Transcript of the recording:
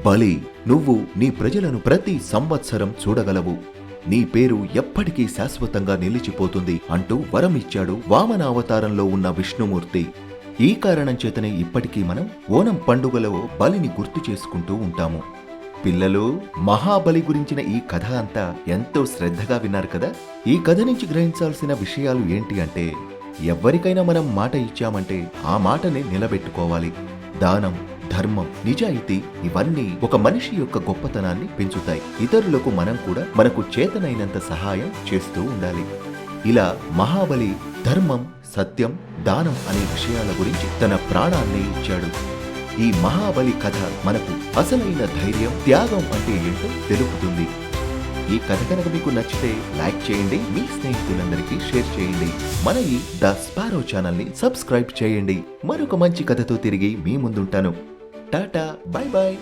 బలి, నువ్వు నీ ప్రజలను ప్రతి సంవత్సరం చూడగలవు. నీ పేరు ఎప్పటికీ శాశ్వతంగా నిలిచిపోతుంది అంటూ వరం ఇచ్చాడు వామన అవతారంలో ఉన్న విష్ణుమూర్తి. ఈ కారణం చేతనే ఇప్పటికీ మనం ఓణం పండుగలో బలిని గుర్తు చేసుకుంటూ ఉంటాము. పిల్లలు, మహాబలి గురించిన ఈ కథ అంతా ఎంతో శ్రద్ధగా విన్నారు కదా. ఈ కథ నుంచి గ్రహించాల్సిన విషయాలు ఏంటి అంటే, ఎవ్వరికైనా మనం మాట ఇచ్చామంటే ఆ మాటని నిలబెట్టుకోవాలి. దానం, ధర్మం, నిజాయితీ ఇవన్నీ ఒక మనిషి యొక్క గొప్పతనాన్ని పెంచుతాయి. ఇతరులకు మనం కూడా మనకు చేతనైనంత సహాయం చేస్తూ ఉండాలి. ఇలా మహాబలి ధర్మం, సత్యం, దానం అనే విషయాల గురించి తన ప్రాణాన్ని ఇచ్చాడు. ఈ మహాబలి కథ మనకు అసలైన ధైర్యం, త్యాగం అంటే ఏంటో తెలుపుతుంది. ఈ కథ కనుక మీకు నచ్చితే లైక్ చేయండి, మీ స్నేహితులందరికీ షేర్ చేయండి. మన ఈ ద స్పారో ఛానల్ ని సబ్స్క్రైబ్ చేయండి. మరొక మంచి కథతో తిరిగి మీ ముందుంటాను. Tata, bye bye.